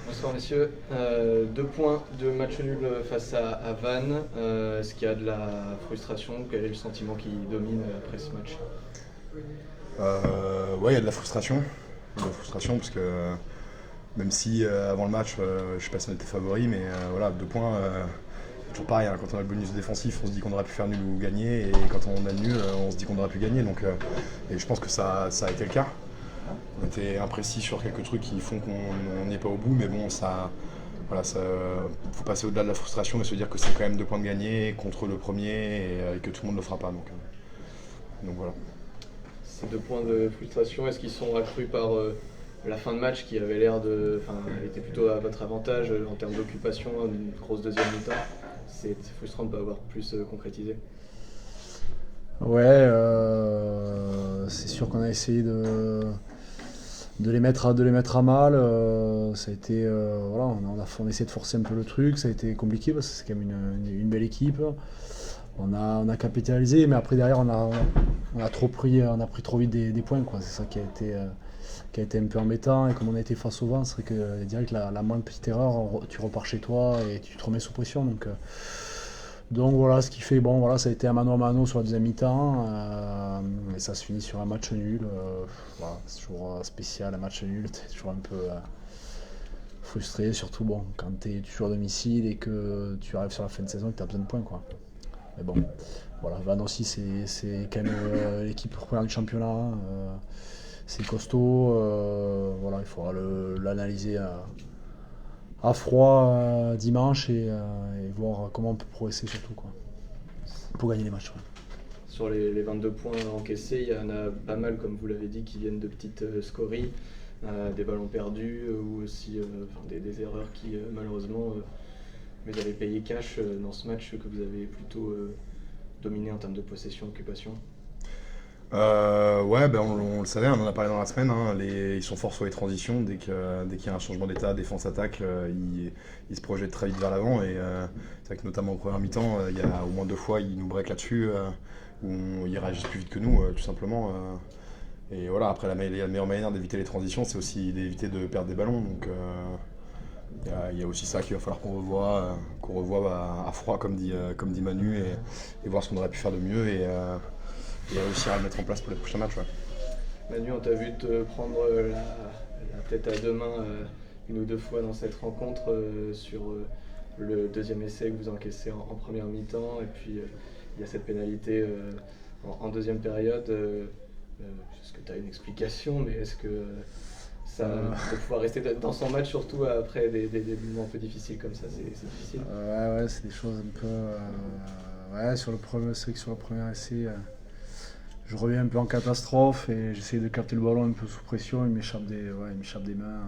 Bonsoir messieurs. 2 points de match nul face à Vannes. Est-ce qu'il y a de la frustration? Quel est le sentiment qui domine après ce match? Ouais, il y a de la frustration. Parce que même si avant le match, je sais pas si on était favori, mais voilà, 2 points, c'est toujours pareil, hein. Quand on a le bonus défensif, on se dit qu'on aurait pu faire nul ou gagner, et quand on a le nul, on se dit qu'on aurait pu gagner. Et je pense que ça a été le cas. On était imprécis sur quelques trucs qui font qu'on n'est pas au bout, mais bon, voilà, faut passer au-delà de la frustration et se dire que c'est quand même 2 points de gagner contre le premier et que tout le monde ne le fera pas. Donc voilà. Ces 2 points de frustration, est-ce qu'ils sont accrus par la fin de match qui avait l'air de. Enfin, elle était plutôt à votre avantage en termes d'occupation, une grosse deuxième mi-temps. C'est frustrant de ne pas avoir plus concrétisé. Ouais, c'est sûr qu'on a essayé de les mettre à mal. Ça a été, voilà, on a essayé de forcer un peu le truc. Ça a été compliqué parce que c'est quand même une belle équipe. On a capitalisé, mais après derrière on a pris trop vite des points, quoi. C'est ça qui a été un peu embêtant. Et comme on a été face au vent, c'est vrai que direct la moindre petite erreur, tu repars chez toi et tu te remets sous pression. Donc voilà, ce qui fait, bon, voilà, ça a été un mano à mano sur la deuxième mi-temps, et ça se finit sur un match nul. Voilà, c'est toujours spécial, un match nul, t'es toujours un peu frustré, surtout bon, quand t'es toujours à domicile et que tu arrives sur la fin de saison et que t'as besoin de points, quoi. Mais bon, voilà, Vannes aussi, c'est quand même l'équipe première du championnat, c'est costaud, voilà, il faudra l'analyser à froid dimanche et voir comment on peut progresser surtout, quoi, pour gagner les matchs. Ouais. Sur les 22 points encaissés, il y en a pas mal, comme vous l'avez dit, qui viennent de petites scories, des ballons perdus ou aussi enfin, des erreurs qui malheureusement vous avez payé cash dans ce match que vous avez plutôt dominé en termes de possession, occupation. Ouais, ben on le savait, on en a parlé dans la semaine, hein. Ils sont forts sur les transitions. Dès qu'il y a un changement d'état, défense-attaque, ils se projettent très vite vers l'avant. Et c'est vrai que notamment au premier mi-temps, il y a au moins 2 fois, ils nous break là-dessus, où ils réagissent plus vite que nous, tout simplement. Et voilà, après, la meilleure manière d'éviter les transitions, c'est aussi d'éviter de perdre des ballons. Il y a aussi ça qu'il va falloir qu'on revoie à froid, comme dit Manu, et voir ce qu'on aurait pu faire de mieux. Et réussir à le mettre en place pour les prochains matchs. Ouais. Manu, on t'a vu te prendre la tête à 2 mains une ou 2 fois dans cette rencontre sur le deuxième essai que vous encaissez en première mi-temps, et puis il y a cette pénalité en deuxième période. Est-ce que tu as une explication, mais est-ce que ça de pouvoir rester dans son match, surtout après des moments un peu difficiles comme ça, c'est difficile? Ouais, c'est des choses un peu. Ouais, c'est vrai que sur le premier essai, je reviens un peu en catastrophe et j'essaie de capter le ballon un peu sous pression. Il m'échappe des mains.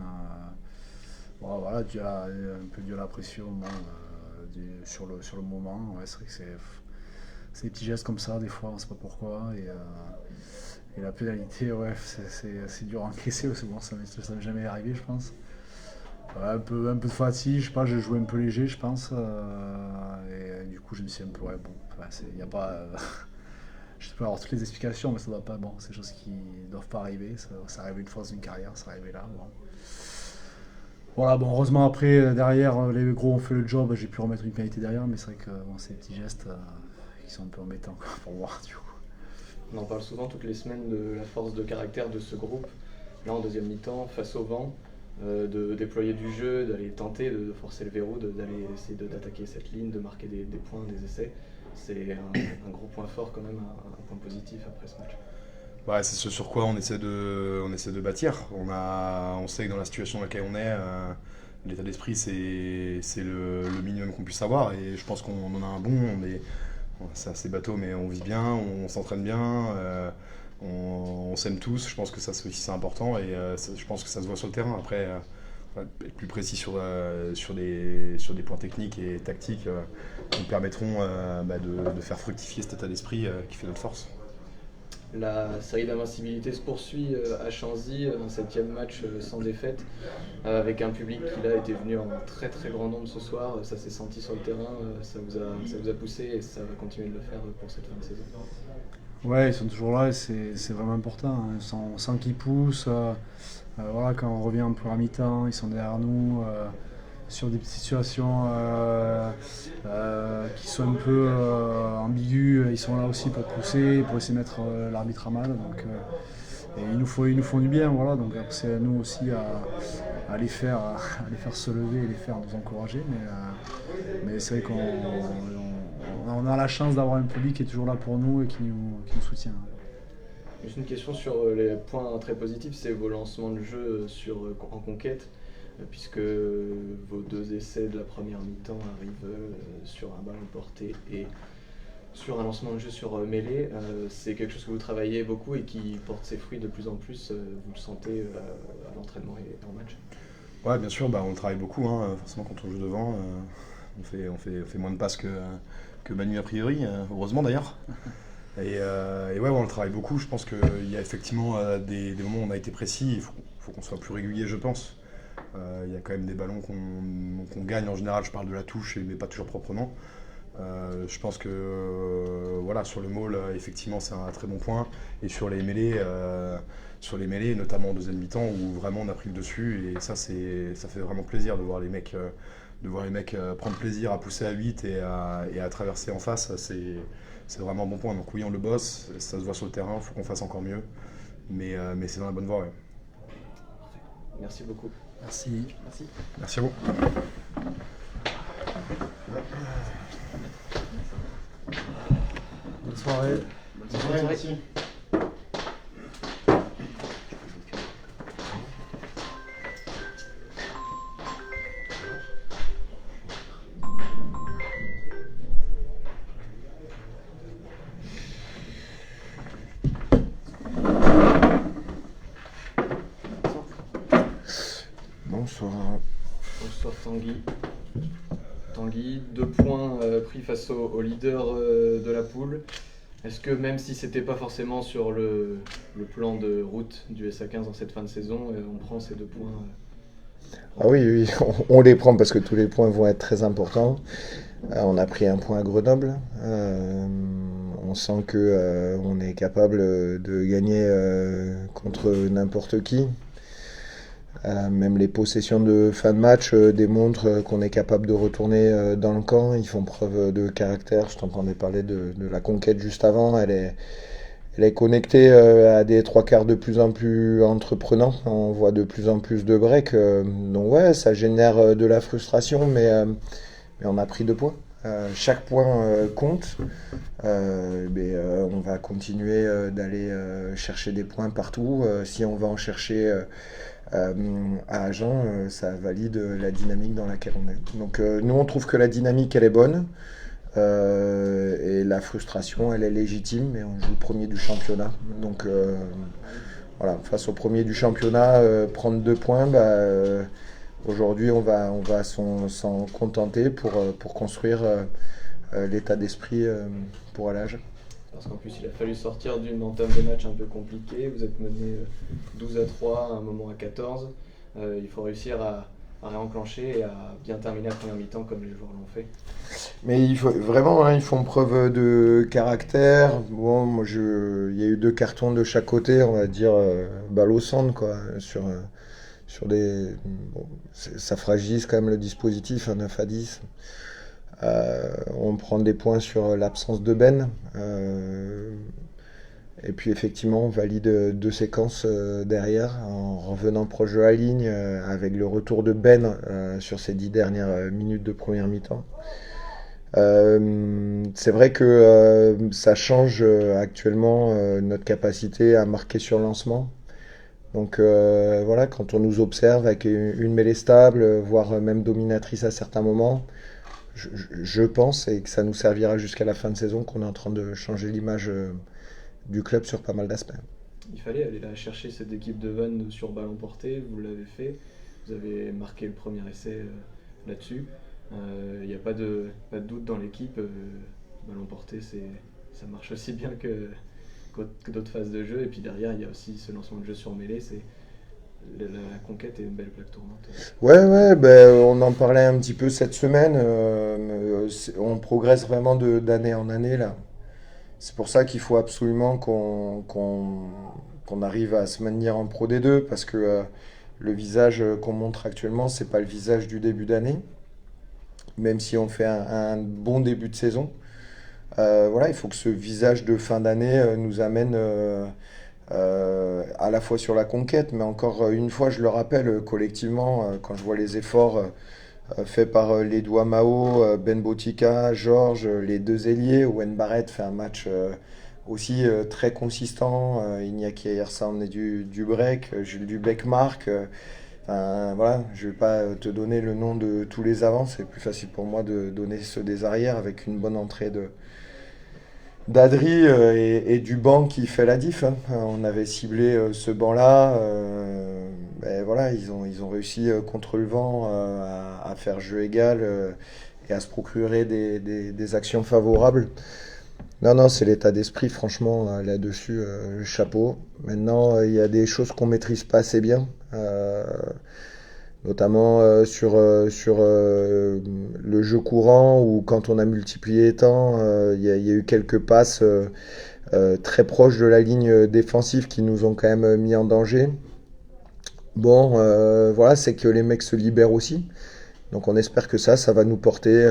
Bon, voilà, un peu dû à la pression, bon, sur le moment. Ouais, c'est vrai que c'est des petits gestes comme ça, des fois, on sait pas pourquoi. Et la pénalité, ouais, c'est dur à encaisser, parce que bon, ça m'est jamais arrivé, je pense. Ouais, un peu de fatigue, je sais pas, j'ai joué un peu léger, je pense. Et du coup, je me suis un peu, ouais, bon, enfin, y a pas. Je peux avoir toutes les explications, mais ça doit pas. Bon, c'est des choses qui doivent pas arriver. Ça arrive une fois dans une carrière, ça arrive là. Bon. Voilà, bon, heureusement après, derrière, les gros ont fait le job, j'ai pu remettre une pénalité derrière, mais c'est vrai que bon, c'est des petits gestes qui sont un peu embêtants, quoi, pour moi, du coup. On en parle souvent toutes les semaines de la force de caractère de ce groupe. Là, en deuxième mi-temps, face au vent, de déployer du jeu, d'aller tenter de forcer le verrou, d'aller essayer d'attaquer cette ligne, de marquer des points, des essais. C'est un gros point fort quand même, un point positif après ce match. Ouais, c'est ce sur quoi on essaie de bâtir. On sait que dans la situation dans laquelle on est, l'état d'esprit, c'est le minimum qu'on puisse avoir. Et je pense qu'on en a un bon. C'est assez bateau, mais on vit bien, on s'entraîne bien, on s'aime tous. Je pense que ça, c'est important, et je pense que ça se voit sur le terrain. Après, être plus précis sur des points techniques et tactiques qui nous permettront de faire fructifier cet état d'esprit qui fait notre force. La série d'invincibilité se poursuit à Chanzy, un 7e match sans défaite, avec un public qui là était venu en très très grand nombre ce soir. Ça s'est senti sur le terrain, ça vous a poussé, et ça va continuer de le faire pour cette fin de saison. Ouais, ils sont toujours là et c'est vraiment important, hein. On sent qu'ils poussent. Voilà, quand on revient en première mi-temps, ils sont derrière nous. Sur des petites situations qui sont un peu ambiguës, ils sont là aussi pour pousser, pour essayer de mettre l'arbitre à mal. Donc, et ils nous font du bien, voilà. Donc après, c'est à nous aussi à les faire se lever et les faire nous encourager. Mais c'est vrai qu'on a la chance d'avoir un public qui est toujours là pour nous et qui nous soutient. Juste une question sur les points très positifs, c'est vos lancements de jeu en conquête, puisque vos 2 essais de la première mi-temps arrivent sur un ballon porté et sur un lancement de jeu sur mêlée. C'est quelque chose que vous travaillez beaucoup et qui porte ses fruits de plus en plus, vous le sentez à l'entraînement et en match? Ouais, bien sûr, on travaille beaucoup, hein, forcément quand on joue devant, on fait moins de passes que Manu a priori, heureusement d'ailleurs. Et ouais, on le travaille beaucoup. Je pense qu'il y a effectivement des moments où on a été précis. Il faut qu'on soit plus régulier, je pense. Il y a quand même des ballons qu'on gagne en général. Je parle de la touche, mais pas toujours proprement. Je pense que voilà, sur le maul, effectivement, c'est un très bon point. Et sur les mêlées, notamment en deuxième mi-temps, où vraiment on a pris le dessus. Et ça fait vraiment plaisir de voir les mecs, prendre plaisir à pousser à 8 et à traverser en face. C'est vraiment un bon point. Donc oui, on le bosse, ça se voit sur le terrain, il faut qu'on fasse encore mieux. Mais c'est dans la bonne voie. Ouais. Merci beaucoup. Merci. Merci à vous. Bonne soirée. Bonne soirée, merci. Bonsoir. Bonsoir Tanguy. Tanguy, 2 points pris face au leader de la poule. Est-ce que même si c'était pas forcément sur le plan de route du SA15 dans cette fin de saison, on prend ces 2 points Ah oui, on les prend parce que tous les points vont être très importants. On a pris un point à Grenoble. On sent que on est capable de gagner contre n'importe qui. Même les possessions de fin de match démontrent qu'on est capable de retourner dans le camp. Ils font preuve de caractère. Je t'entendais parler de la conquête juste avant. Elle est connectée à des 3/4 de plus en plus entreprenants. On voit de plus en plus de breaks. Donc ouais, ça génère de la frustration, mais on a pris 2 points. Chaque point compte. On va continuer d'aller chercher des points partout. Si on va en chercher à Agen, ça valide la dynamique dans laquelle on est. Donc nous, on trouve que la dynamique, elle est bonne. Et la frustration, elle est légitime, mais on joue le premier du championnat. Donc voilà, face au premier du championnat, prendre 2 points, aujourd'hui, on va s'en contenter pour construire l'état d'esprit pour aller à Agen. Parce qu'en plus, il a fallu sortir d'une entame de match un peu compliquée. Vous êtes mené 12-3, à un moment à 14. Il faut réussir à réenclencher et à bien terminer la première mi-temps comme les joueurs l'ont fait. Mais il faut vraiment, ils font preuve de caractère. Bon, moi, il y a eu 2 cartons de chaque côté, on va dire balle au centre, quoi, sur des. Bon, ça fragilise quand même le dispositif, 9-10. On prend des points sur l'absence de Ben. Et puis effectivement, on valide 2 séquences derrière en revenant proche de la ligne avec le retour de Ben sur ces 10 dernières minutes de première mi-temps. C'est vrai que ça change actuellement notre capacité à marquer sur lancement. Donc voilà, quand on nous observe avec une mêlée stable, voire même dominatrice à certains moments, je pense, et que ça nous servira jusqu'à la fin de saison, qu'on est en train de changer l'image du club sur pas mal d'aspects. Il fallait aller là chercher cette équipe de Vannes sur ballon porté, vous l'avez fait, vous avez marqué le premier essai là-dessus. Il n'y a pas de doute dans l'équipe, ballon porté ça marche aussi bien que d'autres phases de jeu, et puis derrière il y a aussi ce lancement de jeu sur mêlée, la conquête est une belle plaque tournante. Ouais, on en parlait un petit peu cette semaine. On progresse vraiment d'année en année là. C'est pour ça qu'il faut absolument qu'on qu'on arrive à se maintenir en Pro D2 parce que le visage qu'on montre actuellement, c'est pas le visage du début d'année, même si on fait un bon début de saison. Voilà, il faut que ce visage de fin d'année nous amène à la fois sur la conquête, mais encore une fois, je le rappelle, collectivement, quand je vois les efforts faits par les Douamao, Ben Botica, Georges, les deux ailiers, Owen Barrett fait un match aussi très consistant, Iñaki Ayersa est du break, Jules Dubec marque. Enfin, voilà, je ne vais pas te donner le nom de tous les avants, c'est plus facile pour moi de donner ceux des arrières avec une bonne entrée d'Adri et du banc qui fait la diff. Hein. On avait ciblé ce banc-là. Ben voilà, ils ont réussi contre le vent à faire jeu égal et à se procurer des actions favorables. Non, c'est l'état d'esprit, franchement, là-dessus, chapeau. Maintenant, il y a des choses qu'on maîtrise pas assez bien. Notamment sur le jeu courant où quand on a multiplié les temps, il y a eu quelques passes très proches de la ligne défensive qui nous ont quand même mis en danger. Bon, voilà, c'est que les mecs se libèrent aussi. Donc on espère que ça va nous porter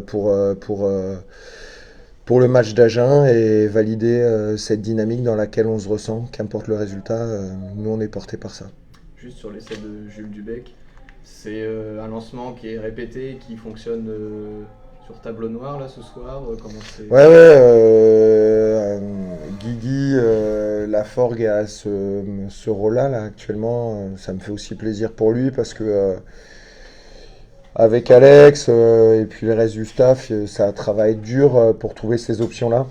pour le match d'Agen et valider cette dynamique dans laquelle on se ressent, qu'importe le résultat, nous on est porté par ça. Juste sur l'essai de Jules Dubec, c'est un lancement qui est répété, qui fonctionne sur tableau noir là ce soir. Comment c'est... Ouais, Guigui Laforgue a ce rôle-là là, actuellement. Ça me fait aussi plaisir pour lui parce que avec Alex et puis le reste du staff, ça travaille dur pour trouver ces options-là.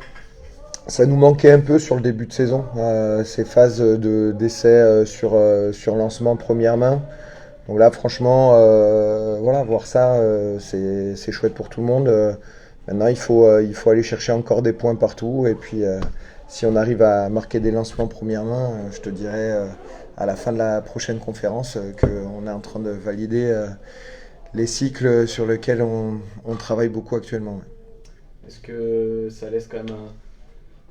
Ça nous manquait un peu sur le début de saison, ces phases d'essai sur lancement première main. Donc là, franchement, voilà, voir ça, c'est chouette pour tout le monde. Maintenant, il faut aller chercher encore des points partout. Et puis, si on arrive à marquer des lancements première main, je te dirai à la fin de la prochaine conférence qu'on est en train de valider les cycles sur lesquels on travaille beaucoup actuellement. Ouais. Est-ce que ça laisse quand même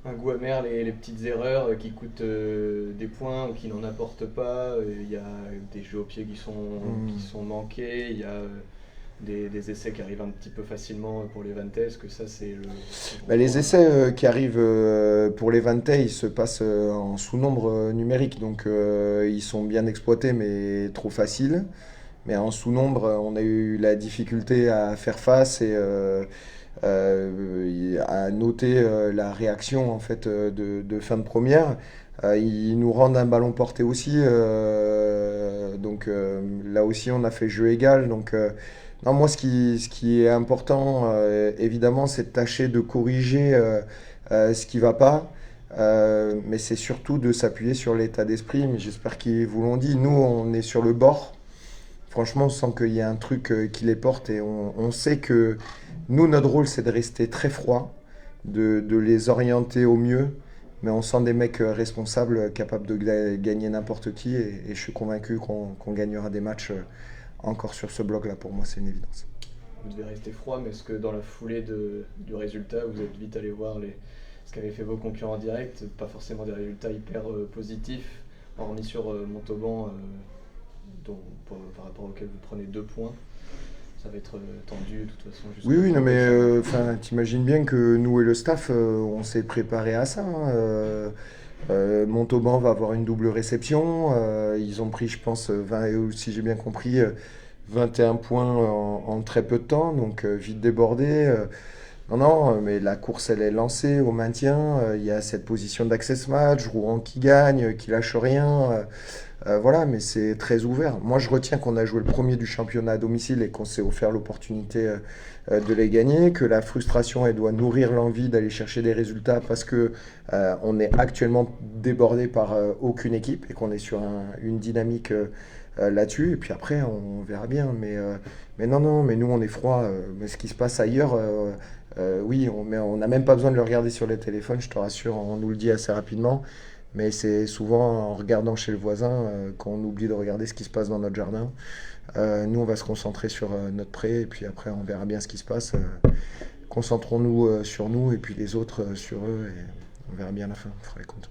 un goût amer, les petites erreurs qui coûtent des points ou qui n'en apportent pas? Il y a des jeux au pied qui sont manqués, il y a des essais qui arrivent un petit peu facilement pour les Vantais. Est-ce que ça c'est les essais qui arrivent pour les Vantais, ils se passent en sous-nombre numérique, donc ils sont bien exploités mais trop faciles. Mais en sous-nombre, on a eu la difficulté à faire face et à noter la réaction en fait de fin de première. Ils nous rendent un ballon porté aussi, donc là aussi on a fait jeu égal. Donc non, moi ce qui est important évidemment, c'est de tâcher de corriger ce qui va pas. Mais c'est surtout de s'appuyer sur l'état d'esprit. Mais j'espère qu'ils vous l'ont dit. Nous, on est sur le bord. Franchement, on sent qu'il y a un truc qui les porte et on sait que nous, notre rôle, c'est de rester très froid, de les orienter au mieux, mais on sent des mecs responsables, capables de gagner n'importe qui et je suis convaincu qu'on gagnera des matchs encore sur ce bloc-là. Pour moi, c'est une évidence. Vous devez rester froid, mais est-ce que dans la foulée du résultat, vous êtes vite allé voir ce qu'avaient fait vos concurrents directs, pas forcément des résultats hyper positifs, hormis sur Montauban, par rapport auquel vous prenez 2 points, ça va être tendu de toute façon. Oui, non, mais t'imagines bien que nous et le staff, on s'est préparé à ça. Montauban va avoir une double réception. Ils ont pris, je pense, 20, si j'ai bien compris, 21 points en très peu de temps, donc vite débordé. Non, mais la course, elle est lancée au maintien. Il y a cette position d'access match, Rouen qui gagne, qui lâche rien. Voilà, mais c'est très ouvert. Moi, je retiens qu'on a joué le premier du championnat à domicile et qu'on s'est offert l'opportunité de les gagner, que la frustration, elle doit nourrir l'envie d'aller chercher des résultats parce que on est actuellement débordé par aucune équipe et qu'on est sur une dynamique là-dessus. Et puis après, on verra bien. Mais non, mais nous, on est froid. Mais ce qui se passe ailleurs, oui, on n'a même pas besoin de le regarder sur les téléphones, je te rassure, on nous le dit assez rapidement. Mais c'est souvent en regardant chez le voisin qu'on oublie de regarder ce qui se passe dans notre jardin. Nous, on va se concentrer sur notre pré et puis après, on verra bien ce qui se passe. Concentrons-nous sur nous et puis les autres sur eux et on verra bien à la fin. On fera les comptes.